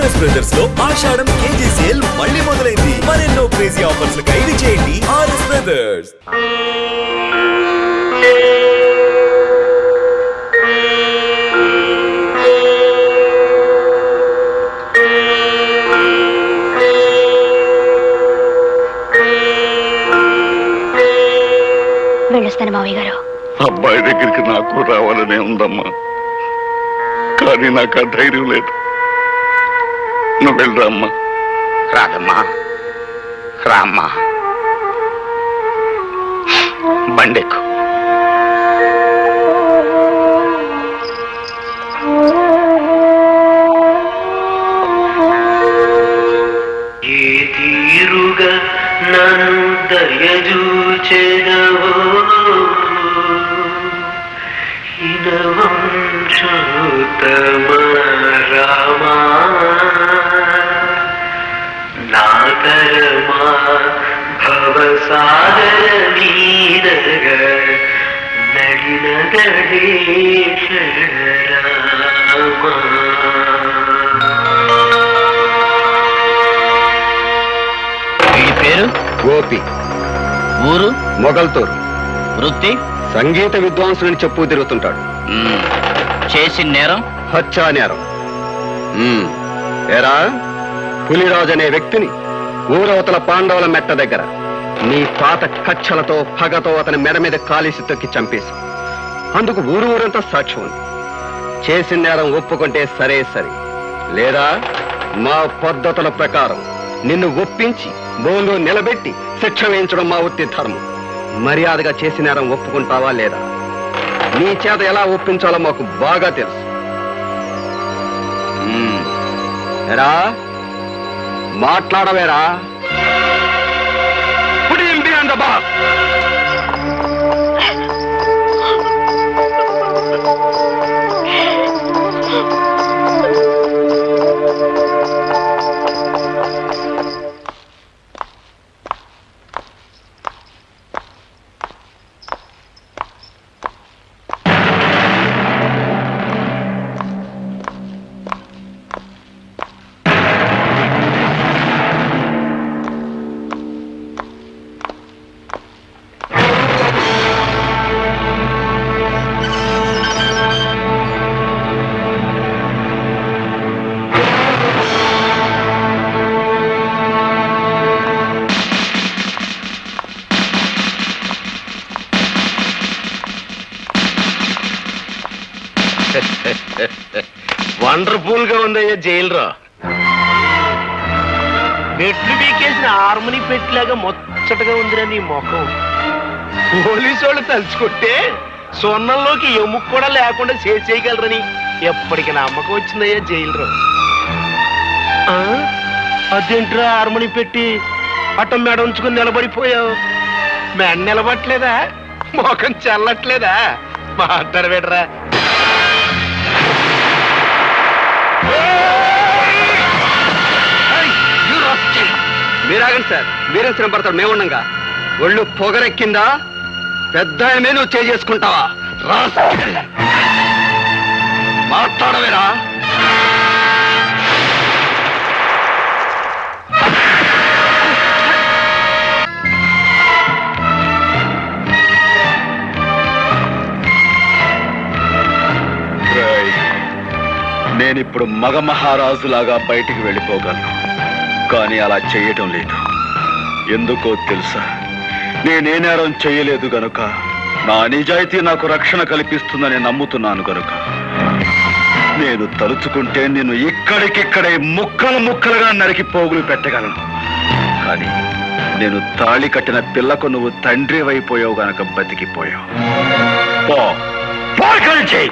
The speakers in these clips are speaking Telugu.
ఆర్ఎస్ బ్రదర్స్ లో ఆషాఢం కేజీ సేల్ మళ్ళీ మొదలైంది. మరెన్నో క్రేజీ ఆఫర్స్ ఖైదీ చేయండి ఆర్ఎస్ బ్రదర్స్. వెళ్ళొస్తాను మావయ్య గారు. అబ్బాయి దగ్గరికి నాకు రావాలనే ఉందమ్మా, కానీ నాకు ఆ ధైర్యం లేదు. నువ్వు వెళ్ళరామ్మా. రాదమ్మా, రామ్మా, బండెక్కు. ఏ తీరుగా నన్ను దయచూచెదవో హినవంశోత్తమ రామా, నాతరమా భవసాగర నీరగ నడినగడేశ్వర రామా. పేరు గోపి, ఊరు మొగల్తూరు, వృత్తి సంగీత విద్వాంసుని చెప్పు తిరుగుతుంటాడు. చేసిన నేరం హత్యా నేరం. ఎరా, పులిరాజు అనే వ్యక్తిని ఊరవతల పాండవుల మెట్ట దగ్గర నీ పాత కచ్చలతో పగతో అతని మెడ మీద కాలిసి తొక్కి చంపేసి, అందుకు ఊరంతా సాక్ష్యం ఉంది. చేసిన నేరం ఒప్పుకుంటే సరే సరే, లేదా మా పద్ధతుల ప్రకారం నిన్ను ఒప్పించి బోన్లో నిలబెట్టి శిక్ష వేయించడం మా వృత్తి ధర్మం. మర్యాదగా చేసిన నేరం ఒప్పుకుంటావా లేదా? నీ చేత ఎలా ఒప్పించాలో మాకు బాగా తెలుసు. ఎరా, మాట్లాడవేరా? వండర్ఫుల్ గా ఉందయ్యా జైలురా. మెట్లు బీకేసిన హార్మోని పెట్టిలాగా ముచ్చటగా ఉందిరా నీ ముఖం. పోలీసు వాళ్ళు తలుచుకుంటే సొన్నంలోకి ఎముక కూడా లేకుండా చేయగలరని ఎప్పటికి నమ్మకం వచ్చిందయ్యా జైలురా. అదేంట్రా హార్మోని పెట్టి అట్టం మెడ ఉంచుకుని నిలబడిపోయావు? మెడ నిలబట్టలేదా? ముఖం చల్లట్లేదా? మాట్లాడు పెట్టరా. మీరాగండి సార్, మీరేం శ్రమ పడతాడు? మేముండగా ఒళ్ళు పొగరెక్కిందా? పెద్ద నువ్వు చేసుకుంటావా? మాట్లాడవేరా? నేనిప్పుడు మగ మహారాజులాగా బయటికి వెళ్ళిపోగలను, కానీ అలా చేయటం లేదు. ఎందుకో తెలుసా? నేనే నేరం చేయలేదు గనుక, నా నిజాయితీ నాకు రక్షణ కల్పిస్తుందని నమ్ముతున్నాను గనుక నేను తలుచుకుంటే నిన్ను ఇక్కడికిక్కడే ముక్కలు ముక్కలుగా నరికి పోగులు పెట్టగలను. కానీ నేను తాళి కట్టిన పిల్లకు నువ్వు తండ్రి అయిపోయావు గనక బతికిపోయావు. చెయ్యి.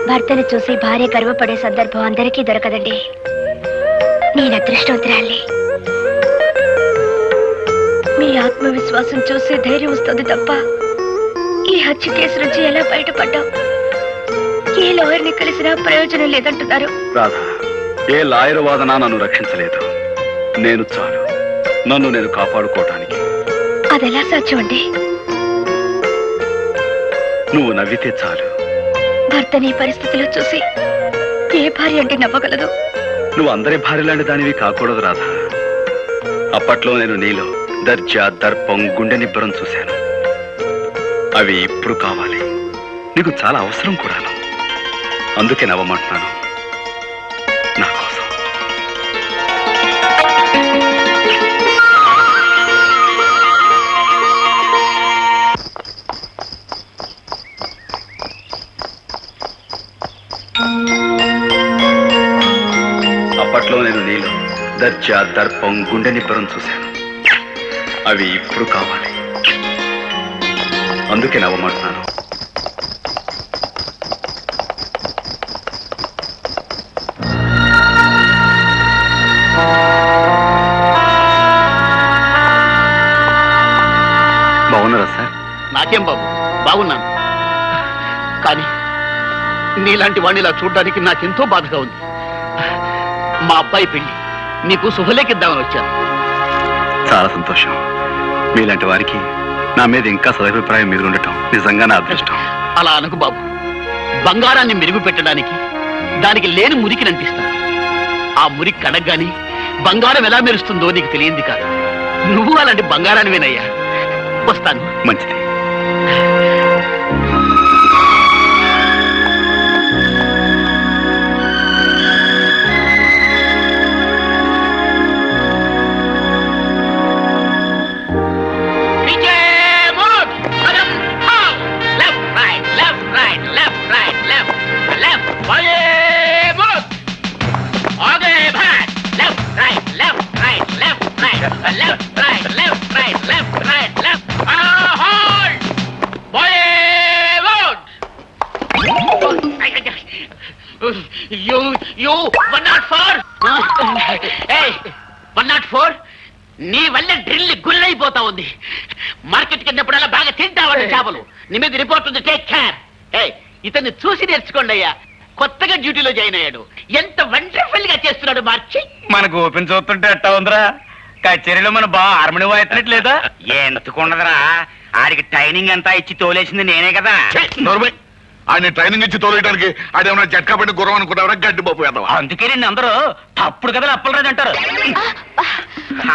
భర్తను చూసి భార్య గర్వపడే సందర్భం అందరికీ దొరకదండి. నేను అదృష్టవంతురాలి. మీ ఆత్మవిశ్వాసం చూసి ధైర్యం వస్తుంది తప్ప ఈ హత్య కేసు నుంచి ఎలా బయటపడ్డావు? ఏ లాయర్ని కలిసినా ప్రయోజనం లేదంటున్నారు. రాధా, ఏ లాయర్ వాదన నన్ను రక్షించలేదు. నేను చాలు నన్ను నేను కాపాడుకోవటానికి. అదెలా సాధ్యం అండి? నువ్వు నవ్వితే చాలు. భర్తని పరిస్థితులు చూసి ఏ భార్య అంటే నవ్వగలదు? నువ్వు అందరి భార్య లాంటి దానివి కాకూడదు రాధా. అప్పట్లో నేను నీలో దర్జా, దర్పం, గుండె నిబ్బరం చూశాను. అవి ఇప్పుడు కావాలి. నీకు చాలా అవసరం కూడాను. అందుకే నవ్వమంటున్నాను నా కోసం. అప్పట్లో నేను నీలో దర్జా, దర్పం, గుండె నిబ్బరం చూశాను. అవి ఇప్పుడు కావాలి. అందుకే నవ్వమంటున్నాను. బాగున్నారా సార్? నాకేం బాబు, బాగున్నాను. కానీ నీలాంటి వాడిని ఇలా చూడడానికి నాకెంతో బాధగా ఉంది. మా అబ్బాయి పెళ్లి నీకు శుభలేఖిద్దామని వచ్చాను. చాలా సంతోషం. మీలాంటి వారికి నా మీద ఇంకా సదభిప్రాయం మీద ఉండటం నిజంగా నా అదృష్టం. అలా అనకు బాబు. బంగారాన్ని మెరుగు పెట్టడానికి దానికి లేని మురికి నంటిస్తాను. ఆ మురికి కడగ్గాని బంగారం ఎలా మెరుస్తుందో నీకు తెలియంది కాదు. నువ్వు అలాంటి బంగారానివేనయ్యా. వస్తాను. మంచిది. నీ వల్ల డ్రిల్ గుల్లైపోతా ఉంది. మార్కెట్ కిందప్పుడల్లా బాగా తింటావాడు చేపలు. నీ మీద రిపోర్ట్ ఉంది. Take care. ఇతన్ని చూసి నేర్చుకోండి అయ్యా. కొత్తగా డ్యూటీలో జాయిన్ అయ్యాడు. ఎంత వండర్ఫుల్ గా చేస్తున్నాడు మార్చి. మనకు ఓపెన్ చూస్తుంటే ఎట్టా ఉందిరా? కచేరీలో మన బాగా హార్మోని వాయిస్తున్నట్లేదా? ఎందుకుండదురా, ఆడికి ట్రైనింగ్ అంతా ఇచ్చి తోలేసింది నేనే కదా. ఆయన ట్రైనింగ్ ఇచ్చి తోలేయడానికి ఆడేమన్నా జట్కా పట్టి గుర్రం అనుకున్నావరా? గడ్డి బాబు వేద్దాం. అందుకే నేను అందరూ తప్పుడు కదా అప్పలరాజు అంటారు.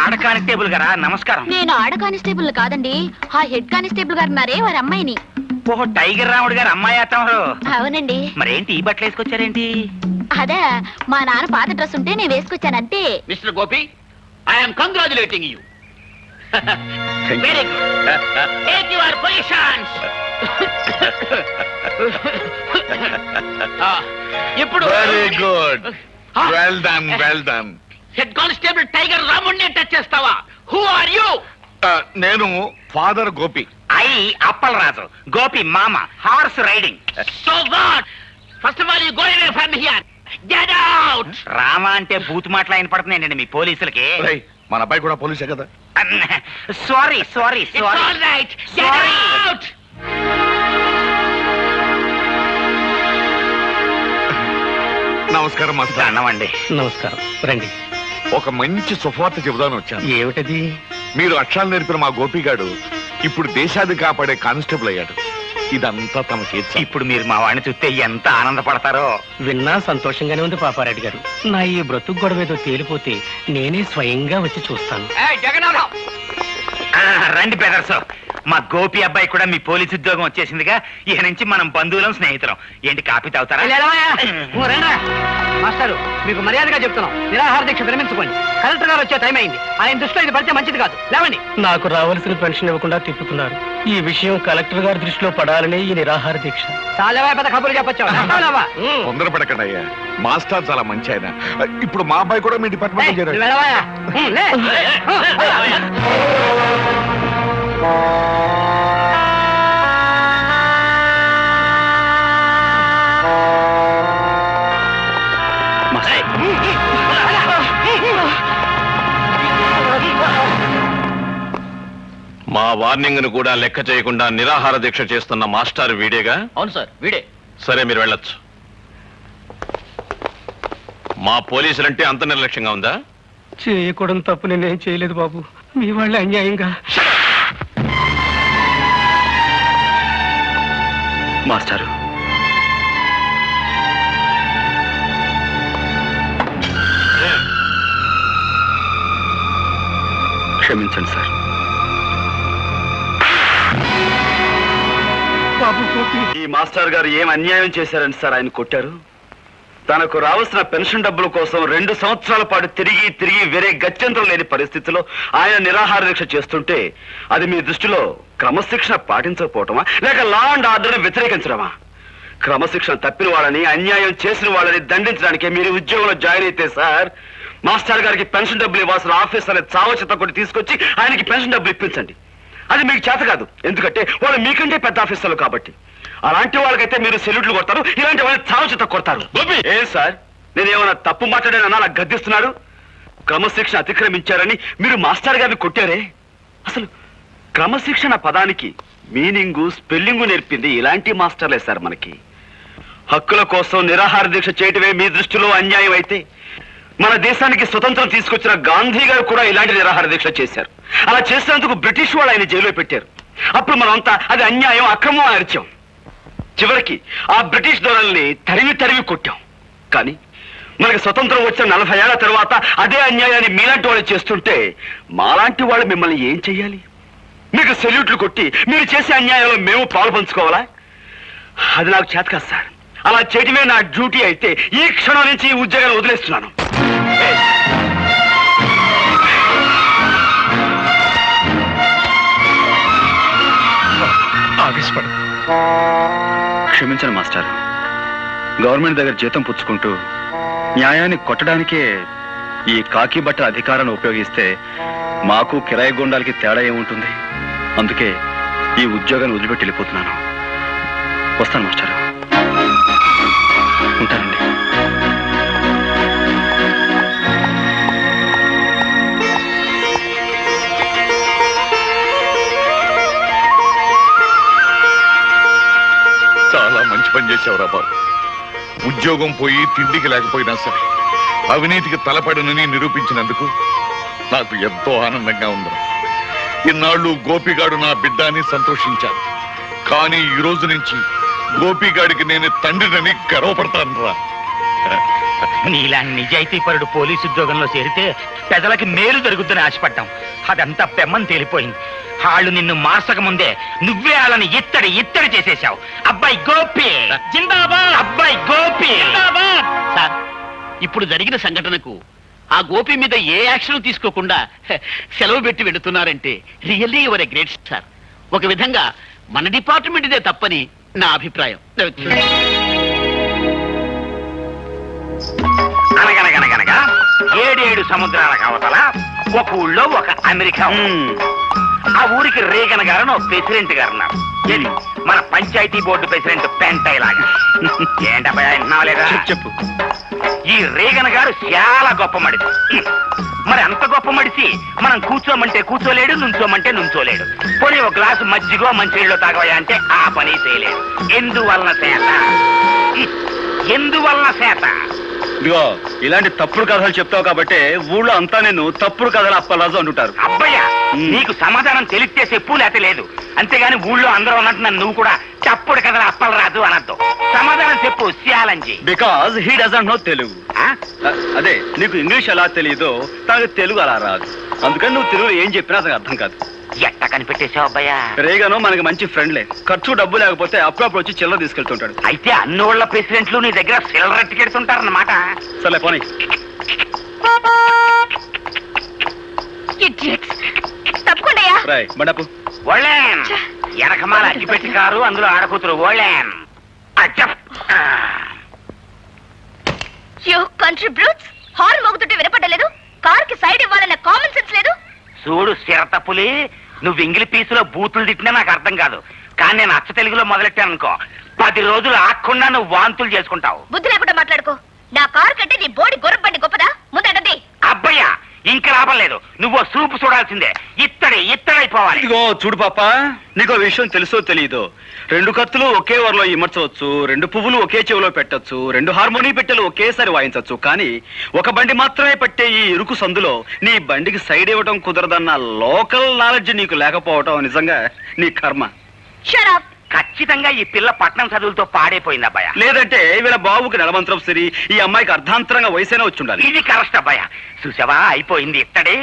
ఆడ కానిస్టేబుల్ గారా, నమస్కారం. నేను ఆడ కానిస్టేబుల్ కాదండి, ఆ హెడ్ కానిస్టేబుల్ గారు ఉన్నారే వారి అమ్మాయిని. ఓహో, టైగర్ రాముడు గారు అమ్మాయి అత్తమారు. అవునండి. మరేంటి ఈ బట్టలు వేసుకొచ్చారేంటి? అదే మా నాన్న పాత డ్రెస్ ఉంటే నేను వేసుకొచ్చానంటే. Mister Gopi, I'm congratulating you. Very good. Take your positions. ఇప్పుడు very good. Well done, well done. Head constable tiger రాముడిని టచ్ చేస్తావా? Who are you? నేను ఫాదర్ గోపి. అప్పలరాజు. గోపి మామ. Horse riding. So what? First of all you go away from here. Get out. Rama అంటే బూత్ మాటలు ఆయన పడుతున్నాయండి మీ పోలీసులకి. మన అబ్బాయి కూడా పోలీసే కదా. Sorry sorry sorry. All right. Get out. నమస్కారం మాస్టర్. అన్నమండి. నమస్కారం, రండి. ఒక మంచి శుభవార్త చెబుదాను వచ్చాను. ఏమిటది? మీరు అక్షరాలు నేర్పిన మా గోపిగాడు ఇప్పుడు దేశాన్ని కాపాడే కానిస్టేబుల్ అయ్యాడు. ఇదంతా తమ చేతి. ఇప్పుడు మీరు మా వాడిని చూస్తే ఎంత ఆనందపడతారో. విన్నా సంతోషంగానే ఉంది పాపారెడ్డి గారు. నా ఈ బ్రతుకు గొడవ ఏదో తేలిపోతే నేనే స్వయంగా వచ్చి చూస్తాను. రండి బ్రదర్స్. మా గోపి అబ్బాయి కూడా మీ పోలీసు ఉద్యోగం వచ్చేసిందిగా. ఇక నుంచి మనం బంధువులం, స్నేహితులం. ఏంటి కాపీ తాగుతారా? మాస్టారు, మీకు మర్యాదగా చెప్తున్నాం, నిరాహార దీక్ష విరమించుకోండి. కలెక్టర్ గారు వచ్చే టైం అయింది. ఆయన దృష్టిలో ఇది పడితే మంచిది కాదు. లేవండి. నాకు రావాల్సిన పెన్షన్ ఇవ్వకుండా తిప్పుతున్నారు. ఈ విషయం కలెక్టర్ గారి దృష్టిలో పడాలని ఈ నిరాహార దీక్ష. చాలా పెద్ద కబుర్లు చెప్పొచ్చు. తొందరపడకండి అయ్యా. మాస్టర్ చాలా మంచి ఆయన. ఇప్పుడు మా అబ్బాయి కూడా మీ డిపార్ట్మెంట్ చేరాడు. మా వార్నింగ్ ను కూడా లెక్క చేయకుండా నిరాహార దీక్ష చేస్తున్న మాస్టర్ వీడేగా? అవును సార్, వీడే. సరే, మీరు వెళ్ళొచ్చు. మా పోలీసులంటే అంత నిర్లక్ష్యంగా ఉందా? చేయకూడని తప్పు నేనేం చేయలేదు బాబు. మీ వాళ్ళే అన్యాయంగా. మాస్టారు, క్షమించండి సార్. బాబు గోపి, ఈ మాస్టర్ గారు ఏం అన్యాయం చేశారని సార్ ఆయన కొట్టారు? తనకు రావాల్సిన పెన్షన్ డబ్బుల కోసం 2 సంవత్సరాల పాటు తిరిగి తిరిగి వేరే గత్యంతరం లేని పరిస్థితిలో ఆయన నిరాహార దీక్ష చేస్తుంటే అది మీ దృష్టిలో క్రమశిక్షణ పాటించకపోవటమా, లేక లా అండ్ ఆర్డర్ని వ్యతిరేకించడమా? క్రమశిక్షణ తప్పిన వాళ్ళని, అన్యాయం చేసిన వాళ్ళని దండించడానికే మీరు ఉద్యోగంలో జాయిన్ అయితే సార్, మాస్టర్ గారికి పెన్షన్ డబ్బులు ఇవ్వాల్సిన ఆఫీసర్ని చావచిత కొట్టి తీసుకొచ్చి ఆయనకి పెన్షన్ డబ్బులు ఇప్పించండి. అది మీకు చేత కాదు, ఎందుకంటే వాళ్ళు మీకంటే పెద్ద ఆఫీసర్లు కాబట్టి. అలాంటి వాళ్ళకైతే మీరు సెల్యూట్లు కొడతారు, ఇలాంటి వాళ్ళని చావచిత కొడతారు. ఏం సార్, నేనేమన్నా తప్పు మాట్లాడానన్నా నాకు గద్దిస్తున్నాడు? క్రమశిక్షణ అతిక్రమించారని మీరు మాస్టర్ గారిని కొట్టారే? అసలు క్రమశిక్షణ పదానికి మీనింగు, స్పెల్లింగు నేర్పింది ఇలాంటి మాస్టర్లే సార్ మనకి. హక్కుల కోసం నిరాహార దీక్ష చేయటమే మీ దృష్టిలో అన్యాయం అయితే, మన దేశానికి స్వతంత్రం తీసుకొచ్చిన గాంధీ గారు కూడా ఇలాంటి నిరాహార దీక్ష చేశారు. అలా చేసినందుకు బ్రిటిష్ వాళ్ళు ఆయన జైల్లో పెట్టారు. అప్పుడు మనమంతా అది అన్యాయం, అక్రమం అని అరిచాం. చివరికి ఆ బ్రిటిష్ దొరల్ని తరిమి తరిమి కొట్టాం. కానీ మనకి స్వతంత్రం వచ్చిన 40 ఏళ్ల తర్వాత అదే అన్యాయాన్ని మీలాంటి వాళ్ళు చేస్తుంటే మాలాంటి వాళ్ళు మిమ్మల్ని ఏం చెయ్యాలి? మీకు సెల్యూట్లు కొట్టి మీరు చేసే అన్యాయంలో మేము పాలు పంచుకోవాలా? అది నాకు చేత కాదు సార్. అలా చేయటమే నా డ్యూటీ అయితే ఈ క్షణం నుంచి ఈ ఉద్యోగాన్ని వదిలేస్తున్నాను. క్షమించండి మాస్టర్. గవర్నమెంట్ దగ్గర జీతం పుచ్చుకుంటూ న్యాయాన్ని కొట్టడానికే ఈ కాకి బట్ట అధికారాన్ని ఉపయోగిస్తే మాకు కిరాయి గుండాలకి తేడా ఏముంటుంది? అందుకే ఈ ఉద్యోగాన్ని వదిలిపెట్టి వెళ్ళిపోతున్నాను. వస్తాను మాస్టర్. ఉంటానండి. చాలా మంచి పని చేసావురా బాబు. ఉద్యోగం పోయి తిండికి లేకపోయినా సరే అవినీతికి తలపడనని నిరూపించినందుకు నాకు ఎంతో ఆనందంగా ఉంది. ఇన్నాళ్ళు గోపిగాడు నా బిడ్డ అని సంతోషించాను. కానీ ఈ రోజు నుంచి గోపిగాడికి నేను తండ్రినని గర్వపడతాను రా. నీలా నిజాయితీపరుడు పోలీసు ఉద్యోగంలో చేరితే ప్రజలకి మేలు జరుగుతుందని ఆశపడ్డాం. అదంతా పెమ్మని తేలిపోయింది. వాళ్ళు నిన్ను మార్చక ముందే నువ్వే వాళ్ళని ఇత్తడి చేసేశావు. అబ్బాయి గోపి జిందాబాద్, అబ్బాయి గోపి జిందాబాద్. సార్, ఇప్పుడు జరిగిన సంఘటనకు ఆ గోపి మీద ఏ యాక్షన్ తీసుకోకుండా సెలవు పెట్టి వెళుతున్నారంటే really your a great sir. ఒక విధంగా మన డిపార్ట్మెంట్ ఇదే తప్పని నా అభిప్రాయం. అనగనగనగనగా 7 సముద్రాల అవతల ఒక ఊళ్ళో ఒక అమెరికా. ఆ ఊరికి రేగన్ గారు ప్రెసిడెంట్ గారు ఉన్నారు. మన పంచాయతీ బోర్డు ప్రెసిడెంట్ పెంటై లాగా. ఏంటబ్బా విన్నావులేగా? చెప్పు. ఈ రేగన్ గారు చాలా గొప్ప మడిసి. మరి అంత గొప్ప మడిసి మనం కూర్చోమంటే కూర్చోలేడు, నుంచోమంటే నుంచోలేడు. పోనీ ఒక గ్లాసు మజ్జిగో మంచినీళ్ళు తాగవయా అంటే ఆ పని చేయలేడు. ఎందువలన చేత ఇదిగో ఇలాంటి తప్పుడు కథలు చెప్తావు కాబట్టి ఊళ్ళో అంతా నేను తప్పుడు కథలు అప్పలరాజు అంటుంటారు. అబ్బయ్యా, నీకు సమాధానం తెలిస్తే చెప్పు, లేతే లేదు. అంతేగాని ఊళ్ళో అందరూ అన్నట్టు నన్ను నువ్వు కూడా తప్పుడు కథలు అప్పలరాజు అనద్దు. సమాధానం చెప్పు శ్యాలంజీ. Because he doesn't know Telugu. అదే నీకు ఇంగ్లీష్ ఎలా తెలియదో తనకు తెలుగు అలా రాదు. అందుకని నువ్వు తెలుగులో ఏం చెప్పినా అతనికి అర్థం కాదు. ఎట్ట కనిపెట్టేశావు అబ్బాయా? రేగాను మనకి మంచి ఫ్రెండ్లే. ఖర్చు డబ్బు లేకపోతే అప్పుడప్పుడు వచ్చి చిల్లర తీసుకెళ్తుంటాడు. అయితే అన్నోళ్ల ప్రెసిడెంట్లు నీ దగ్గర సిల్లర టికెడుతుంటారన్నమాట. సరే పోనీ. బండపు ఓళ్ళేన్ వెనకమాల అగ్గిపెట్టి కారు, అందులో ఆడకూతురు ఓళ్ళేన్. హార్న్ మోగుతుంటే వినపడలేదు. కార్ కి సైడ్ ఇవ్వాలన్న కామన్ సెన్స్ లేదు. చూడు సిరతపులి, నువ్వు ఇంగ్లీష్ పీసులో బూతులు తిట్టినా నాకు అర్థం కాదు. కానీ నేను అచ్చ తెలుగులో మొదలెట్టాను అనుకో, 10 రోజులు ఆకుండా నువ్వు వాంతులు చేసుకుంటావు. బుద్ధి లేకుండా మాట్లాడుకో. నా కార్ కంటే నీ బోడి గొర్రె బండి గొప్పదా? ముందండి. అబ్బయ్యా, ఇంకా లాభం లేదు. నువ్వు సూపు చూడాల్సిందే. ఇత్తడి ఇత్తడైపోవాలి. ఇదిగో చూడు పాప, నీకు విషయం తెలుసో తెలీదో, 2 కత్తులు ఒకే వరలో ఇమర్చవచ్చు, 2 పువ్వులు ఒకే చెవిలో పెట్టొచ్చు, 2 హార్మోనీ పెట్టెలు ఒకేసారి వాయించవచ్చు. కానీ ఒక బండి మాత్రమే పట్టే ఈ ఇరుకు సందులో నీ బండికి సైడ్ ఇవ్వటం కుదరదన్న లోకల్ నాలెడ్జ్ నీకు లేకపోవటం నిజంగా నీ కర్మ. ఖచ్చితంగా ఈ పిల్ల పట్నం చదువులతో పాడైపోయింది అబ్బాయ. లేదంటే వీళ్ళ బాబుకి నడమంత్రం సరి, ఈ అమ్మాయికి అర్ధాంతరంగా వయసైనా వచ్చి ఉండాలి. ఇది కరెక్ట్ అబ్బాయ. చూసావా, అయిపోయింది. ఇత్తడే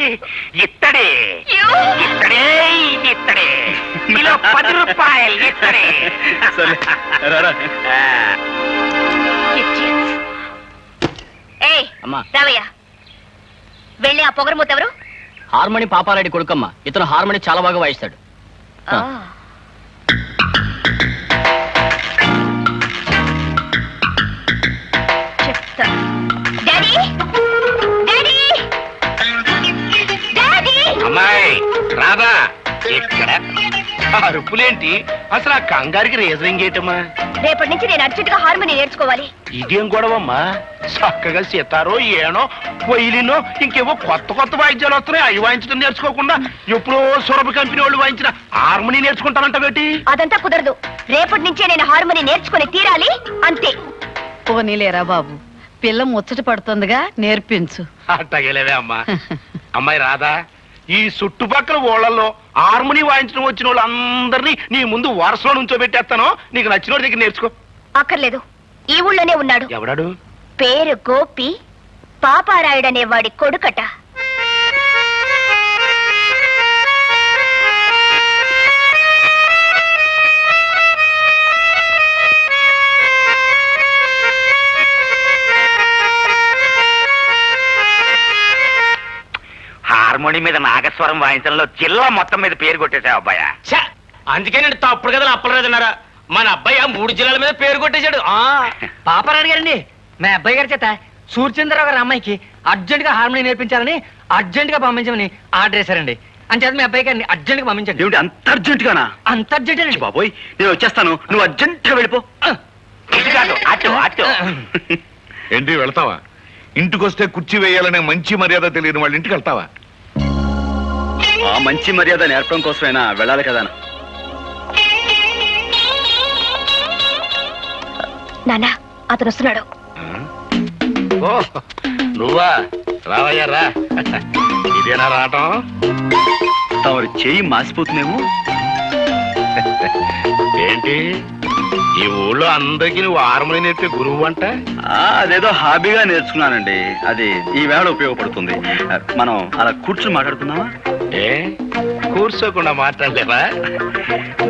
ఇత్తడే ఇత్తడే ఇత్తడే కిలో 10 రూపాయలు ఇత్తడే. సరే రారా. రావయ్య, వెళ్ళి ఆ పొగరమూత ఎవరు? హార్మోని పాపారెడ్డి కొడుకమ్మ. ఇతను హార్మోని చాలా బాగా వాయిస్తాడు. అమ్మాయి రాదా ఇక్కడ? అరుపులేంటి? అసలు ఆ కంగారికి రీజనింగ్ ఏంటమ్మా? రేపటి నుంచి నేను అర్జెంట్ గా హార్మోని నేర్చుకోవాలి. ఇదేం గొడవమ్మా? చక్కగా సితారో ఏనో వైలినో ఇంకేవో కొత్త కొత్త వాయిద్యాలు వస్తున్నాయి. అవి వాయించడం నేర్చుకోకుండా ఎప్పుడో సురభి కంపెనీ వాళ్ళు వాయించిన హార్మోని నేర్చుకుంటానంట బేటి. అదంతా కుదరదు. రేపటి నుంచే నేను హార్మోని నేర్చుకుని తీరాలి, అంతే. పోనీలేరా బాబు, పిల్ల ముచ్చట పడుతుందిగా, నేర్పించు. అట్టగలేవే అమ్మా. అమ్మాయి రాదా, ఈ చుట్టుపక్కల ఊళ్ళల్లో హార్మోని వాయించడం వచ్చిన వాళ్ళు అందరినీ నీ ముందు వరుసలో నుంచోబెట్టేస్తాను. నీకు నచ్చిన వాడి దగ్గర నేర్చుకో. అక్కర్లేదు, ఈ ఊళ్ళోనే ఉన్నాడు. ఎవడాడు? పేరు గోపి, పాపారాయుడనే వాడి కొడుకట. హార్మోని మీద నాగస్వరం వాయించడంలో జిల్లా మొత్తం మీద పేరు కొట్టేశావు అబ్బాయ. అందుకే నేను తప్పుడు కదా అప్పలేదన్నారా? మన అబ్బాయి 3 జిల్లాల మీద పేరు కొట్టేశాడు. పాపారాయుడు గారండి, మా అబ్బాయి గారి చేత సూర్యచంద్రరావు గారి అమ్మాయికి అర్జెంట్ గా హార్మోని నేర్పించాలని అర్జెంట్ గా పంపించమని ఆర్డర్ చేశారండి. అంచేత మీ అబ్బాయి గారిని అర్జెంట్ గా పంపించండి. ఏమిటి అంత అర్జెంట్ గానా? అంత అర్జెంట్ అండి బాబోయ్, నేను వచ్చేస్తాను, నువ్వు అర్జెంట్ గా వెళ్ళిపో. ఇది కాదు, అటు అటు. ఏంటి వెళ్తావా? ఇంటికొస్తే కుర్చీ వేయాలనే మంచి మర్యాద తెలియని వాళ్ళ ఇంటికి వెళ్తావా? ఆ మంచి మర్యాద నేర్పడం కోసమైనా వెళ్ళాలి కదా. నానా, అతను వస్తున్నాడు. ఓ నువ్వా? రావయ్యా రా. ఇదేనా రావటం? తమరు చెయ్యి మాసిపోతుందేమో. ఏంటి ఈ ఊళ్ళో అందరికీ నువ్వు హార్మోని నేర్పే గురువు అంట? అదేదో హాబీగా నేర్చుకున్నానండి. అది ఈ వేళ ఉపయోగపడుతుంది. మనం అలా కూర్చుని మాట్లాడుకుందామా? కూర్చోకుండా మాట్లాడలేవా?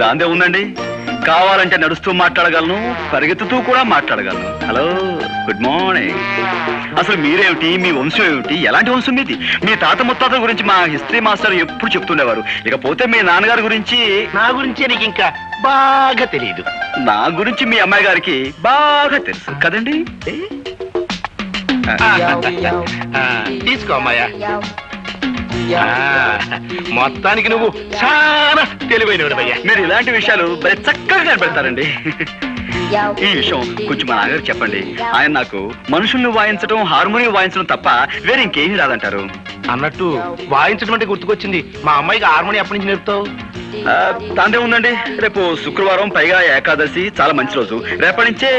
దాందే ఉందండి. కావాలంటే నడుస్తూ మాట్లాడగలను, పరిగెత్తుతూ కూడా మాట్లాడగలను. Hello, good morning. అసలు మీరేమిటి, మీ వంశం ఏమిటి, ఎలాంటి వంశం మీది? మీ తాత ముత్తాతల గురించి మా హిస్టరీ మాస్టర్ ఎప్పుడు చెప్తుండేవారు. ఇకపోతే మీ నాన్నగారి గురించి. నా గురించి నీకు ఇంకా బాగా తెలియదు. నా గురించి మీ అమ్మాయి గారికి బాగా తెలుసు కదండి. తీసుకో అమ్మాయ. మొత్తానికి నువ్వు చాలా తెలివైనవాడివయ్యా. మీరు ఇలాంటి విషయాలు చక్కగా కనిపెడతారండి. ఈ విషయం కొంచెం మా నాన్నగారు చెప్పండి. ఆయన నాకు మనుషుల్ని వాయించడం, హార్మోని వాయించడం తప్ప వేరే ఇంకేమీ రాదంటారు. అన్నట్టు వాయించడం అంటే గుర్తుకొచ్చింది. మా అమ్మాయికి హార్మోని ఎప్పటి నుంచి నేర్పుతావు? దాందే ఉందండి. రేపు శుక్రవారం, పైగా ఏకాదశి, చాలా మంచి రోజు. రేపటి నుంచే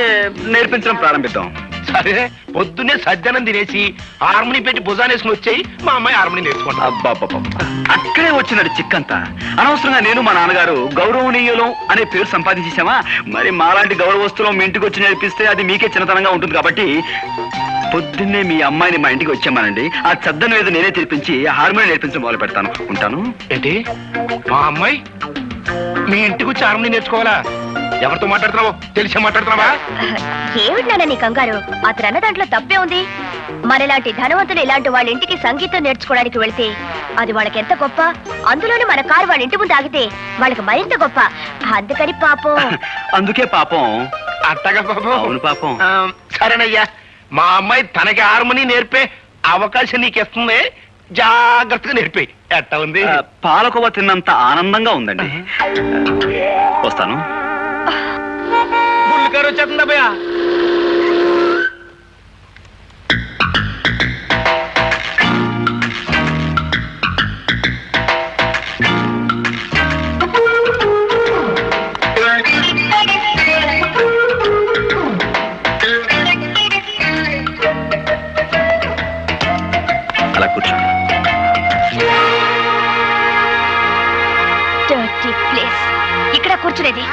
నేర్పించడం ప్రారంభిద్దాం. సరే, పొద్దున్నే సజ్జనం తినేసి హార్మోని పెట్టి భుజానేసుకుని వచ్చాయి. మా అమ్మాయి హార్మోని నేర్చుకుంటా. అబ్బాబ్బా, అక్కడే వచ్చినట్టు చిక్కంతా. అనవసరంగా నేను మా నాన్నగారు గౌరవనీయులం అనే పేరు సంపాదించేసామా? మరి మాలాంటి గౌరవస్తులం మీ ఇంటికి వచ్చి నేర్పిస్తే అది మీకే చిన్నతనంగా ఉంటుంది. కాబట్టి పొద్దున్నే మీ అమ్మాయిని మా ఇంటికి వచ్చామానండి. ఆ చద్దను ఏదో నేనే తెరిపించి హార్మోని నేర్పించడం మొదలు పెడతాను. ఉంటాను. ఏంటి, మా అమ్మాయి మీ ఇంటికి వచ్చి హార్మోని నేర్చుకోవాలా? ఎవరితో మాట్లాడుతున్నావో తెలిసే మాట్లాడుతున్నావా? ఏమిటి నీ కంగారు? అతను అన్న దాంట్లో తప్పే ఉంది. మనలాంటి ధనవంతులు ఇలాంటి వాళ్ళ ఇంటికి సంగీతం నేర్చుకోవడానికి వెళ్తే అది వాళ్ళకి ఎంత గొప్ప. అందులోనే మన కారు వాళ్ళ ఇంటి ముందు ఆగితే వాళ్ళకి మరింత గొప్ప. అందుకని పాపం. అందుకే పాపం. అట్టగా పాపం. అవును పాపం. సరేనయ్యా, మా అమ్మాయి తనకి హార్మోని నేర్పే అవకాశం నీకు ఇస్తుంది. జాగ్రత్తగా నేర్పి. ఎట్టా ఉంది? పాలకోవ తిన్నంత ఆనందంగా ఉందండి. వస్తాను. బుల్లికారు వచ్చేస్తుందా భయ్యా? ఇక్కడ కూర్చునేది.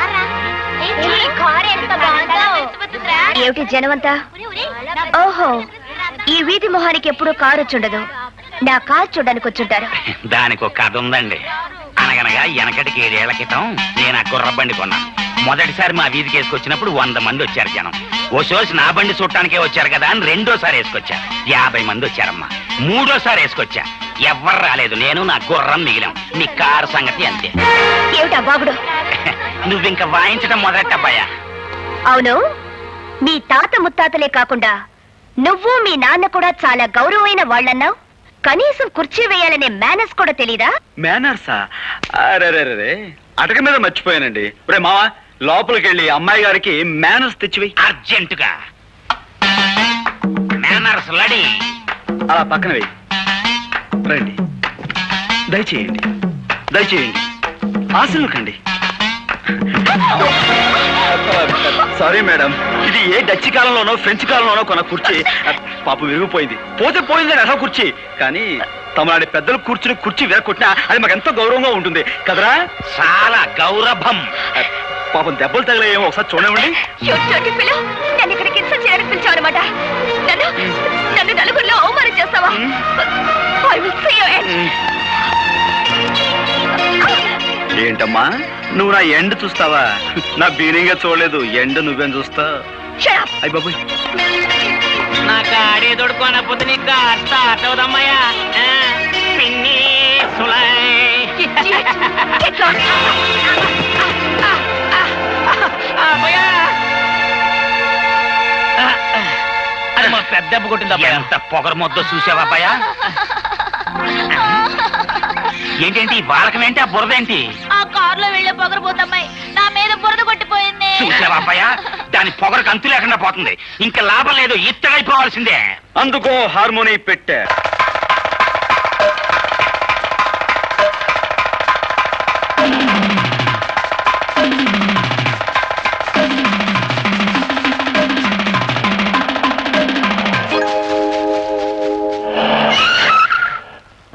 ఏమిటి జనమంతా? ఓహో, ఈ వీధి మొహానికి ఎప్పుడూ కారు వచ్చుండదు. నా కారు చూడడానికి వచ్చుంటారు. దానికి ఒక కథ ఉందండి. అనగనగా వెనకటికి 7 ఏళ్ల క్రితం నేను ఆ గుర్రబండి కొన్నాను. మొదటిసారి మా వీధికి వేసుకొచ్చినప్పుడు 100 మంది వచ్చారు జనం. ఓ సోసి నా బండి చూడటానికే వచ్చారు కదా అని రెండోసారి వేసుకొచ్చా. 50 మంది వచ్చారమ్మా. మూడోసారి వేసుకొచ్చా. ఎవ్వరు రాలేదు. నేను నా గుర్రం మిగిలాం. మీ కారు సంగతి అంతే. ఏమిటా బాగుడు? నువ్వింక వాయించడం మొదలెట్టబ్బాయా. అవును, మీ తాత ముత్తాతలే కాకుండా నువ్వు మీ నాన్న కూడా చాలా గౌరవమైన వాళ్ళన్నావు. కనీసం కుర్చీ వేయాలనే మేనర్స్ కూడా తెలీదా? మేనర్సా? అరే అటక మీద మర్చిపోయానండి. రే మావా, లోపలికి వెళ్ళి అమ్మాయి గారికి మేనర్స్ తెచ్చివి అర్జెంటుగా. Manners ready. అలా పక్కన వెయ్యి. రండి, దయచేయండి, దయచేయండి. ఆశలు కండి. సారీ మేడం, ఇది ఏ డచ్ కాలంలోనో ఫ్రెంచ్ కాలంలోనో కొన్న కుర్చీ. పాప విరిగిపోయింది. పోతే పోయిందని అలా కుర్చీ. కానీ తమలాంటి పెద్దలు కూర్చుని కుర్చీ వేరకొట్టినా అది మాకు ఎంతో గౌరవంగా ఉంటుంది కదరా? చాలా గౌరవం. పాపం దెబ్బలు తగలేమో ఒకసారి చూడండి. నన్ను ఇక్కడికి ఇన్సల్ట్ చేయడానికి పిలిచావన్నమాట. నన్ను నలుగురిలో అవమానం చేస్తావా? I will see you end. ఏంటమ్మా, నువ్వు నా ఎండ్ చూస్తావా? నా బీనింగా చూడలేదు. ఎండ్ నువ్వేం చూస్తా? అయ్య బాబోయ్, నా కాడే దొడుకోనపోతే నీకు స్టార్ట్ అవుదమ్మయ్యా. పిన్ని అది మా పెద్ద దెబ్బ కొట్టింది. ఎంత పొగరు మొద్ద చూసావా అబ్బాయా? ఏంటేంటి వాలకమేంటి? ఆ బురదేంటి? ఆ కారులో వెళ్లే పొగరు పోతమ్మాయి నా మీద బురద కొట్టిపోయింది. చూసావా అబ్బాయా? దాని పొగరకు అంతు లేకుండా పోతుంది. ఇంకా లాభం లేదు, ఇత్తడైపోవాల్సిందే. అందుకో హార్మోని పెట్టా.